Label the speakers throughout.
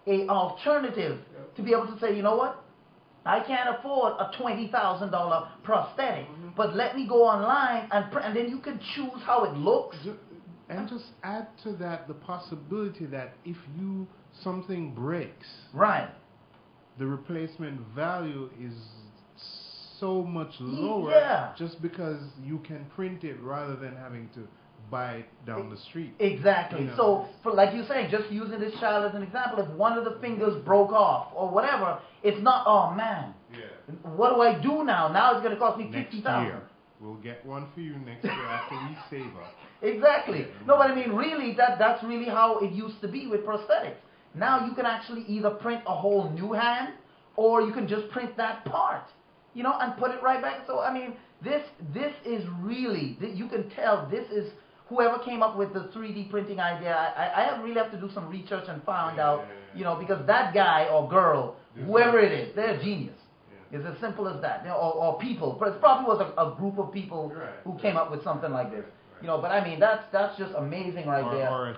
Speaker 1: a alternative to be able to say, you know what? I can't afford a $20,000 prosthetic, but let me go online and then you can choose how it looks.
Speaker 2: And just add to that the possibility that if something breaks,
Speaker 1: right,
Speaker 2: the replacement value is so much lower, just because you can print it rather than having to buy it down the street.
Speaker 1: Exactly.
Speaker 2: You know?
Speaker 1: So, like you're saying, just using this child as an example, if one of the fingers broke off or whatever, it's not, oh man, what do I do now? Now it's going to cost me $50,000.
Speaker 2: We'll get one for you next year after we save up.
Speaker 1: Exactly. No, but I mean, really, that's really how it used to be with prosthetics. Now you can actually either print a whole new hand, or you can just print that part, you know, and put it right back. So, I mean, this is really, you can tell this is whoever came up with the 3D printing idea. I really have to do some research and find out, you know, because that guy or girl, whoever it is, they're a genius. It's as simple as that, you know, or people. But it probably was a group of people who came up with something like this, you know. But I mean, that's just amazing right there.
Speaker 2: Or a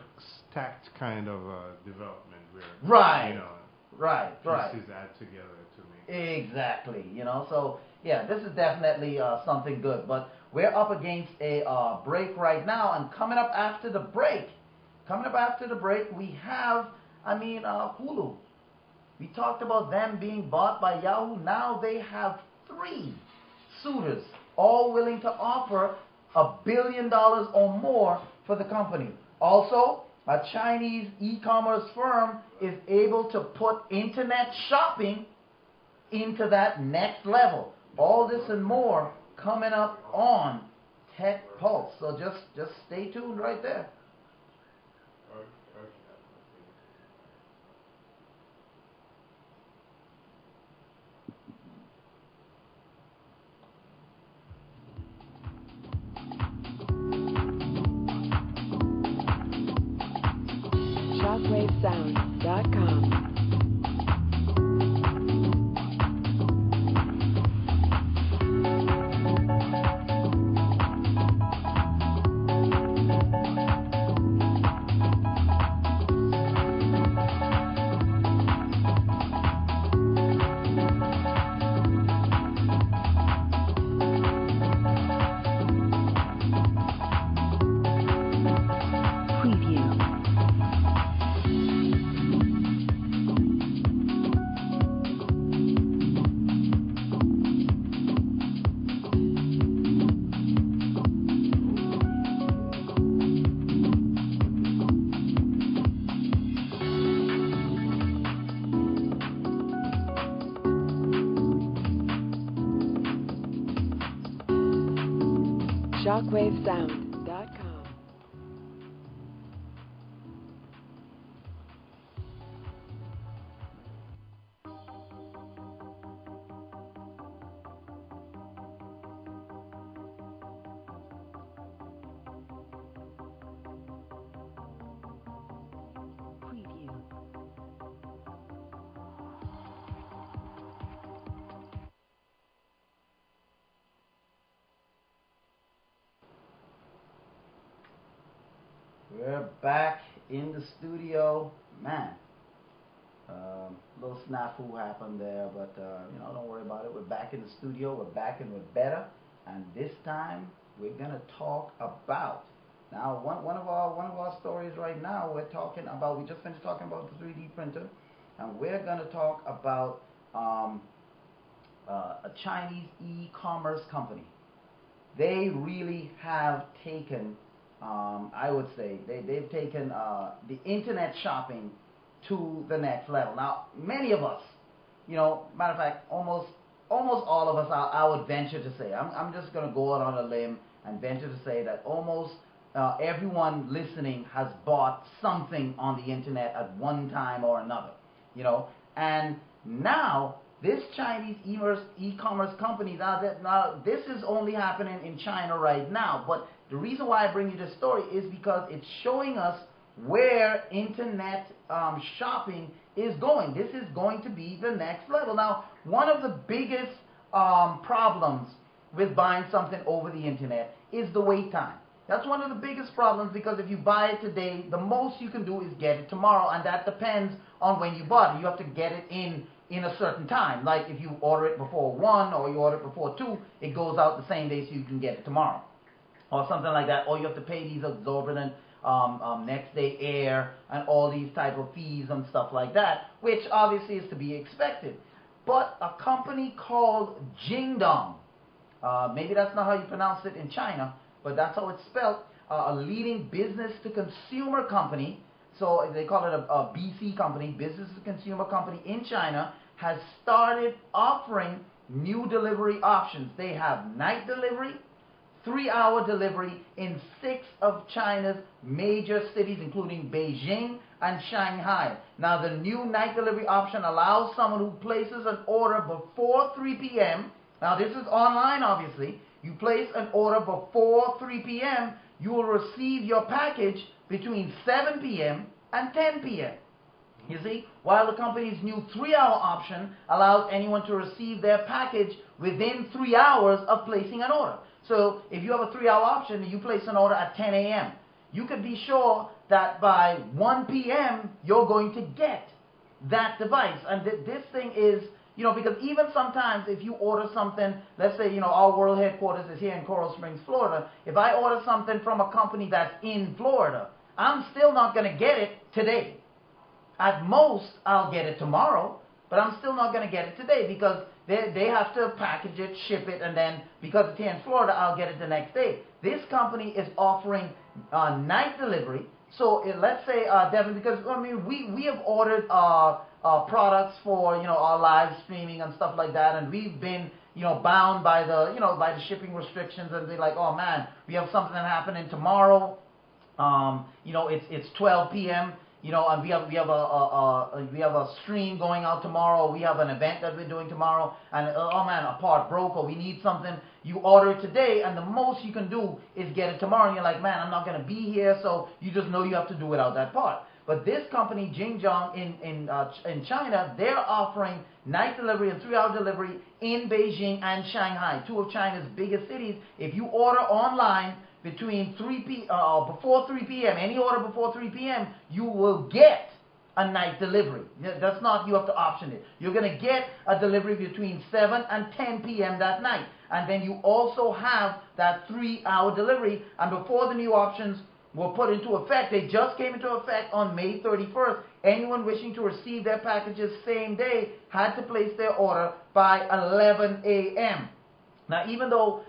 Speaker 2: stacked kind of development where you know, pieces add together to make.
Speaker 1: Exactly, you know. So yeah, this is definitely something good. But we're up against a break right now, and coming up after the break, we have, Hulu. We talked about them being bought by Yahoo. Now they have 3 suitors, all willing to offer $1 billion or more for the company. Also, a Chinese e-commerce firm is able to put internet shopping into that next level. All this and more coming up on Tech Pulse. So just stay tuned right there.
Speaker 3: ShockwaveSound.com. ShockwaveSound.com. Preview.
Speaker 1: We're back in the studio. Man, little snafu happened there, but you know, don't worry about it. We're back in the studio. We're back and we're better. And this time we're gonna talk about, now one of our stories right now. We just finished talking about the 3D printer, and we're gonna talk about a Chinese e-commerce company. They really have taken, I would say, they've taken the internet shopping to the next level. Now, many of us, you know, matter of fact, almost all of us, I would venture to say, I'm just going to go out on a limb and venture to say that almost everyone listening has bought something on the internet at one time or another, you know. And now, this Chinese e-commerce company, now this is only happening in China right now, but the reason why I bring you this story is because it's showing us where internet shopping is going. This is going to be the next level. Now, one of the biggest problems with buying something over the internet is the wait time. That's one of the biggest problems, because if you buy it today, the most you can do is get it tomorrow, and that depends on when you bought it. You have to get it in a certain time. Like if you order it before 1 or you order it before 2, it goes out the same day so you can get it tomorrow. Or something like that. Or you have to pay these exorbitant next day air and all these type of fees and stuff like that, which obviously is to be expected. But a company called Jingdong, maybe that's not how you pronounce it in China, but that's how it's spelled, a leading business-to-consumer company, so they call it a BC company, business-to-consumer company in China, has started offering new delivery options. They have night delivery, 3-hour delivery in 6 of China's major cities, including Beijing and Shanghai. Now, the new night delivery option allows someone who places an order before 3 p.m. Now, this is online, obviously. You place an order before 3 p.m., you will receive your package between 7 p.m. and 10 p.m. You see, while the company's new 3-hour option allows anyone to receive their package within 3 hours of placing an order. So if you have a 3-hour option and you place an order at 10 a.m., you can be sure that by 1 p.m. you're going to get that device. And this thing is, you know, because even sometimes if you order something, let's say, you know, our world headquarters is here in Coral Springs, Florida. If I order something from a company that's in Florida, I'm still not going to get it today. At most, I'll get it tomorrow, but I'm still not going to get it today because they have to package it, ship it, and then because it's here in Florida, I'll get it the next day. This company is offering night delivery. So let's say, Devin, because I mean, we have ordered products for, you know, our live streaming and stuff like that, and we've been, you know, bound by the, you know, by the shipping restrictions, and they're like, oh man, we have something happening tomorrow. You know, it's 12 p.m. You know, and we have a stream going out tomorrow. We have an event that we're doing tomorrow, and oh man, a part broke, or we need something. You order it today, and the most you can do is get it tomorrow. And you're like, man, I'm not going to be here, so you just know you have to do without that part. But this company, Jingdong, in China, they're offering night delivery and 3-hour delivery in Beijing and Shanghai, 2 of China's biggest cities. If you order online between before 3 p.m., any order before 3 p.m., you will get a night delivery. That's not, you have to option it. You're going to get a delivery between 7 and 10 p.m. that night. And then you also have that 3-hour delivery. And before the new options were put into effect, they just came into effect on May 31st. Anyone wishing to receive their packages same day had to place their order by 11 a.m. Now, even though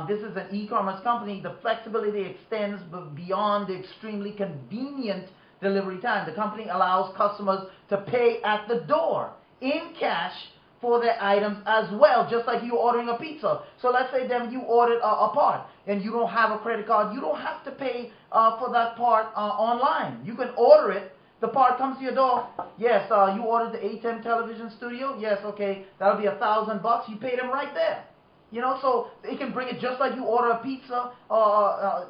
Speaker 1: this is an e-commerce company, the flexibility extends beyond the extremely convenient delivery time. The company allows customers to pay at the door in cash for their items as well, just like you ordering a pizza. So let's say then you ordered a part and you don't have a credit card. You don't have to pay for that part online. You can order it. The part comes to your door. Yes, you ordered the A10 television studio. Yes, okay, that'll be $1,000. You pay them right there. You know, so they can bring it just like you order a pizza.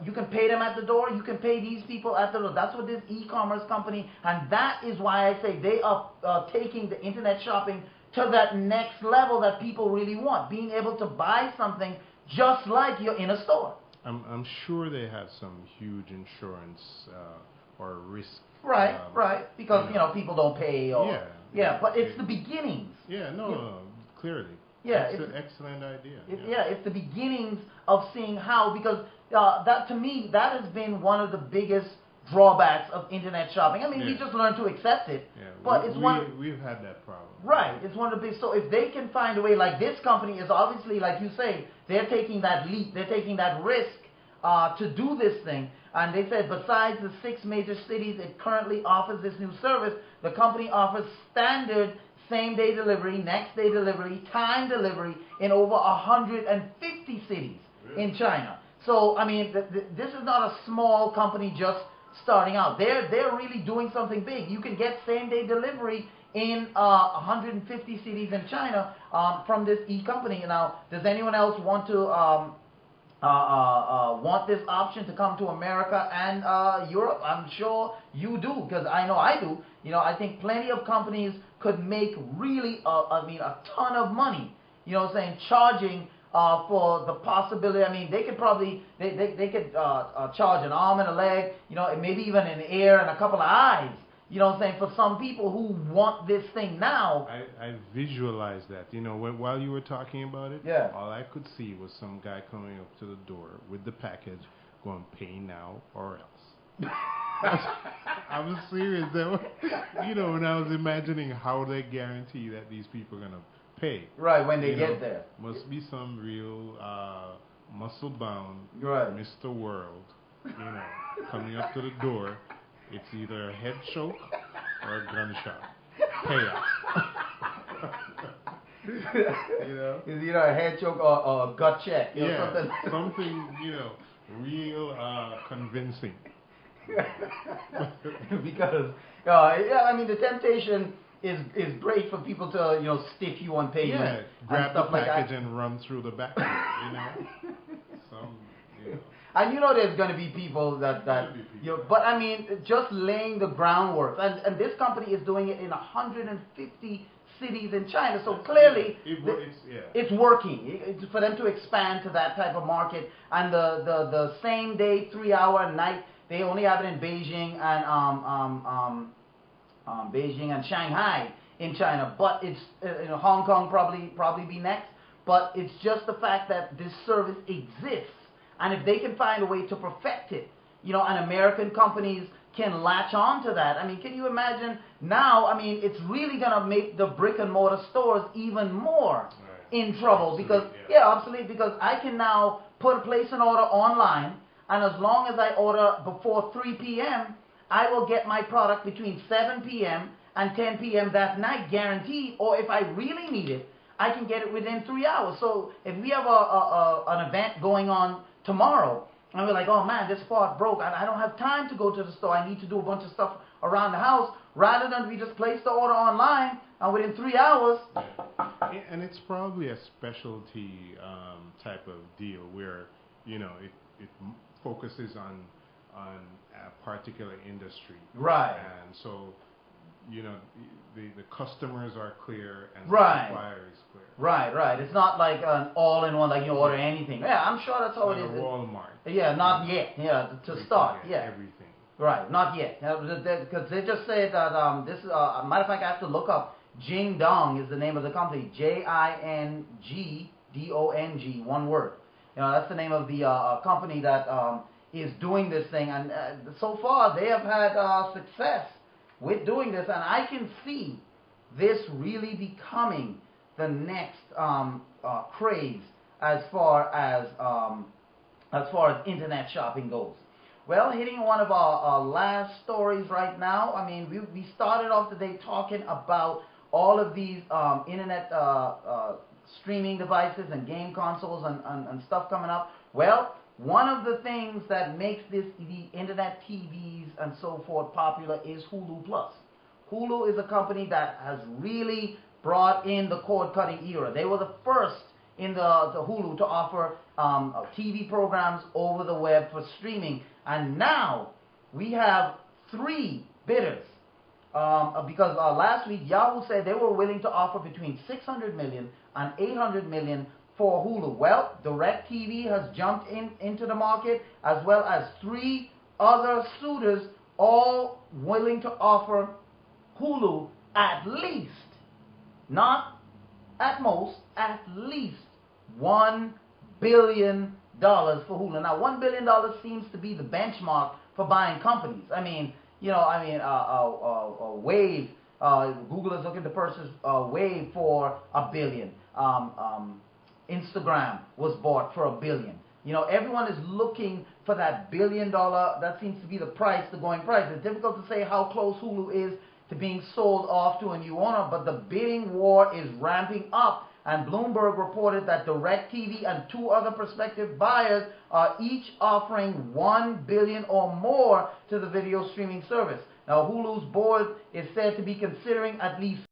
Speaker 1: You can pay them at the door. You can pay these people at the door. That's what this e-commerce company, and that is why I say they are taking the internet shopping to that next level that people really want. Being able to buy something just like you're in a store.
Speaker 2: I'm sure they have some huge insurance or risk.
Speaker 1: Right, because you know people don't pay. Or,
Speaker 2: yeah,
Speaker 1: but it's the beginnings.
Speaker 2: Yeah, no, clearly.
Speaker 1: Yeah,
Speaker 2: it's an excellent idea.
Speaker 1: It's the beginnings of seeing how, because that to me, that has been one of the biggest drawbacks of internet shopping. I mean, we just learned to accept it, but
Speaker 2: we've had that problem.
Speaker 1: Right, it's one of the big. So if they can find a way, like this company is obviously, like you say, they're taking that leap, they're taking that risk to do this thing. And they said besides the 6 major cities it currently offers this new service, the company offers standard same-day delivery, next-day delivery, time delivery in over 150 cities in China. So, I mean, this is not a small company just starting out. They're really doing something big. You can get same-day delivery in 150 cities in China from this e-company. Now, does anyone else want to want this option to come to America and Europe? I'm sure you do, because I know I do. You know, I think plenty of companies could make really, a ton of money, you know, saying charging for the possibility. I mean, they could probably they could charge an arm and a leg, you know, and maybe even an ear and a couple of eyes. You know what I'm saying? For some people who want this thing now.
Speaker 2: I visualized that. You know, while you were talking about it,
Speaker 1: yeah.
Speaker 2: All I could see was some guy coming up to the door with the package, going, pay now or else. I was serious. You know, when I was imagining how they guarantee that these people are going to pay.
Speaker 1: Right, when they get there.
Speaker 2: Must be some real muscle-bound Mr. World, you know, coming up to the door. It's either a head choke or a gunshot. Payout. You know?
Speaker 1: It's either a head choke or a gut check. You know,
Speaker 2: something, you know, real convincing.
Speaker 1: Because, yeah, I mean, the temptation is great for people to, you know, stiff you on pavement.
Speaker 2: Yeah, grab the package and run through the back door, you know? You know.
Speaker 1: And you know there's going to be people that you know, but I mean, just laying the groundwork. And this company is doing it in 150 cities in China. So clearly, it's working. It's for them to expand to that type of market. And the same day, 3 hour night, they only have it in Beijing and Shanghai in China. But it's Hong Kong probably be next. But it's just the fact that this service exists. And if they can find a way to perfect it, you know, and American companies can latch on to that. I mean, can you imagine now? I mean, it's really going to make the brick and mortar stores even more in trouble because, obsolete, because I can now place an order online, and as long as I order before 3 p.m., I will get my product between 7 p.m. and 10 p.m. that night, guaranteed. Or if I really need it, I can get it within 3 hours. So if we have an event going on tomorrow, and we're like, oh man, this part broke, and I don't have time to go to the store, I need to do a bunch of stuff around the house, rather than we just place the order online, and within 3 hours.
Speaker 2: And it's probably a specialty type of deal where, you know, it focuses on a particular industry.
Speaker 1: Right.
Speaker 2: And so, you know, the customers are clear and the supplier is clear.
Speaker 1: Right. It's not like an all-in-one, like you order anything. Yeah, I'm sure that's how it is.
Speaker 2: Walmart.
Speaker 1: Yeah, not yet. Yeah, to start. Yeah.
Speaker 2: Everything.
Speaker 1: Right, not yet. Because they just say that this is, matter of fact, I have to look up. Jingdong is the name of the company. Jingdong, one word. You know, that's the name of the company that is doing this thing. And so far, they have had success with doing this, and I can see this really becoming the next craze as far as internet shopping goes. Well, hitting one of our last stories right now. I mean, we started off today talking about all of these internet streaming devices and game consoles and stuff coming up. Well, one of the things that makes the internet TVs and so forth popular is Hulu Plus. Hulu is a company that has really brought in the cord-cutting era. They were the first in the Hulu to offer TV programs over the web for streaming. And now we have 3 bidders. Because last week Yahoo said they were willing to offer between $600 million and $800 million for Hulu. Well, DirecTV has jumped into the market, as well as 3 other suitors, all willing to offer Hulu at least, not at most, at least $1 billion for Hulu. Now, $1 billion seems to be the benchmark for buying companies. I mean, you know, Wave, Google is looking to purchase Wave for $1 billion. Instagram was bought for $1 billion. You know, everyone is looking for that $1 billion. That seems to be the price, the going price. It's difficult to say how close Hulu is to being sold off to a new owner, but the bidding war is ramping up. And Bloomberg reported that DirecTV and 2 other prospective buyers are each offering $1 billion or more to the video streaming service. Now, Hulu's board is said to be considering at least